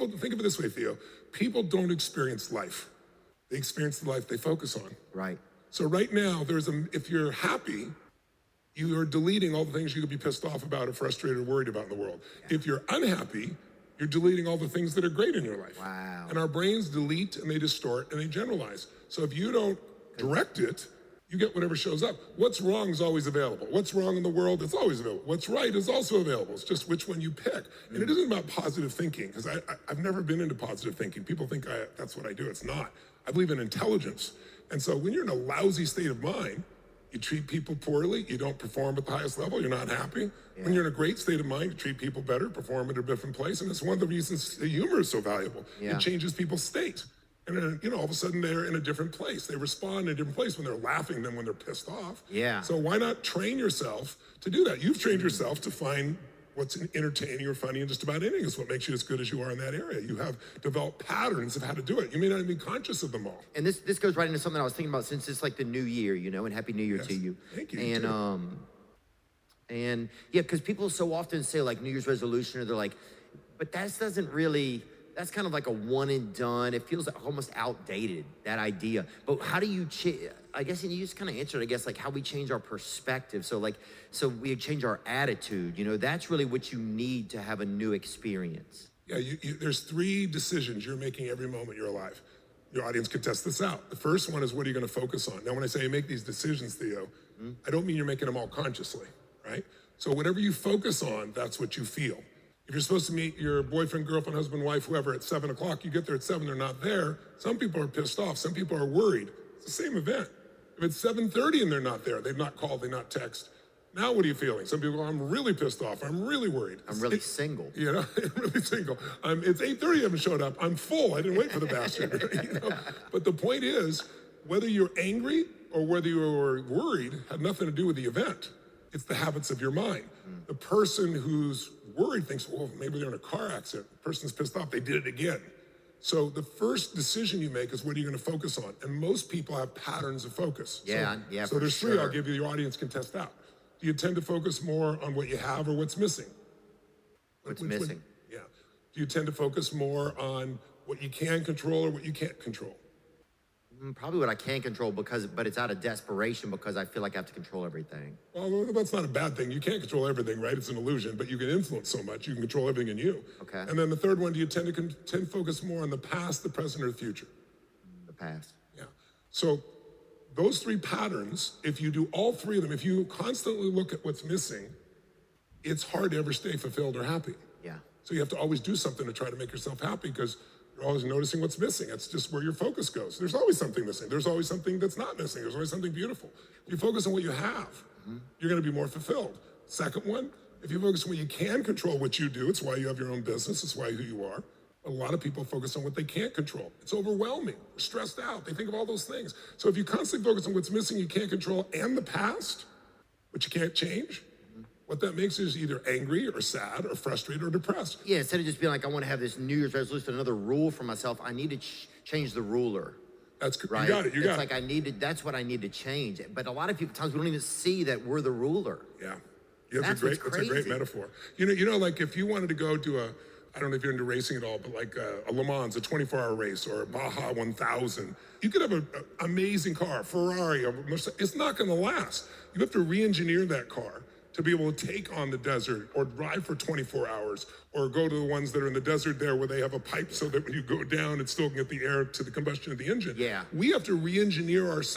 Well, think of it this way, Theo. People don't experience life. They experience the life they focus on. Right. So right now, if you're happy, you are deleting all the things you could be pissed off about or frustrated or worried about in the world. Yeah. If you're unhappy, you're deleting all the things that are great in your life. Wow. And our brains delete and they distort and they generalize. So if you don't direct it, you get whatever shows up. What's wrong is always available. What's wrong in the world, it's always available. What's right is also available. It's just which one you pick. And it isn't about positive thinking, because I've never been into positive thinking. People think that's what I do. It's not. I believe in intelligence. And so when you're in a lousy state of mind, you treat people poorly, you don't perform at the highest level, you're not happy. Yeah. When you're in a great state of mind, you treat people better, perform at a different place. And it's one of the reasons the humor is so valuable. Yeah. It changes people's state. And all of a sudden they're in a different place. They respond in a different place when they're laughing than when they're pissed off. Yeah. So why not train yourself to do that? You've trained yourself to find what's entertaining or funny in just about anything. Is what makes you as good as you are in that area. You have developed patterns of how to do it. You may not even be conscious of them all. And this goes right into something I was thinking about since it's like the new year, and Happy New Year to you. Thank you. And yeah, because people so often say like New Year's resolution, or they're like, but that doesn't really, that's kind of like a one and done. It feels like almost outdated, that idea. But how do you, I guess, and you just kind of answered, I guess, like how we change our perspective. So we change our attitude, that's really what you need to have a new experience. Yeah, there's 3 decisions you're making every moment you're alive. Your audience can test this out. The first one is, what are you going to focus on? Now, when I say make these decisions, Theo, I don't mean you're making them all consciously, right? So whatever you focus on, that's what you feel. If you're supposed to meet your boyfriend, girlfriend, husband, wife, whoever at 7 o'clock, you get there at 7, they're not there. Some people are pissed off. Some people are worried. It's the same event. If it's 7:30 and they're not there, they've not called, they've not texted. Now what are you feeling? Some people go, I'm really pissed off. I'm really worried. I'm really single. I'm really single. It's 8:30, I haven't showed up. I'm full. I didn't wait for the bastard. But the point is, whether you're angry or whether you're worried had nothing to do with the event. It's the habits of your mind. The person who's worried thinks, well, maybe they're in a car accident. The person's pissed off, they did it again. So the first decision you make is, what are you going to focus on? And most people have patterns of focus. Yeah, so there's 3 I'll give you, your audience can test out. Do you tend to focus more on what you have or what's missing? What's missing? Yeah. Do you tend to focus more on what you can control or what you can't control? Probably what I can control, but it's out of desperation because I feel like I have to control everything. Well, that's not a bad thing. You can't control everything, right? It's an illusion, but you can influence so much. You can control everything in you. Okay. And then the third one, do you tend to focus more on the past, the present, or the future? The past. Yeah. So those 3 patterns, if you do all 3 of them, if you constantly look at what's missing, it's hard to ever stay fulfilled or happy. Yeah. So you have to always do something to try to make yourself happy, because you're always noticing what's missing. That's just where your focus goes. There's always something missing. There's always something that's not missing. There's always something beautiful. If you focus on what you have, you're going to be more fulfilled. Second one, if you focus on what you can control, what you do, it's why you have your own business. It's why who you are. A lot of people focus on what they can't control. It's overwhelming. They're stressed out. They think of all those things. So if you constantly focus on what's missing, you can't control, and the past, which you can't change, what that makes you is either angry or sad or frustrated or depressed. Yeah, instead of just being like, I want to have this New Year's resolution, another rule for myself, I need to change the ruler. That's right. You got it. It's like that's what I need to change. But a lot of people, times we don't even see that we're the ruler. Yeah, that's a great metaphor. Like if you wanted to go to I don't know if you're into racing at all, but like a Le Mans, a 24-hour race, or a Baja 1000, you could have an amazing car, Ferrari, it's not going to last. You have to re-engineer that car to be able to take on the desert or drive for 24 hours or go to the ones that are in the desert there where they have a pipe so that when you go down, it still can get the air to the combustion of the engine. Yeah. We have to re-engineer ourselves.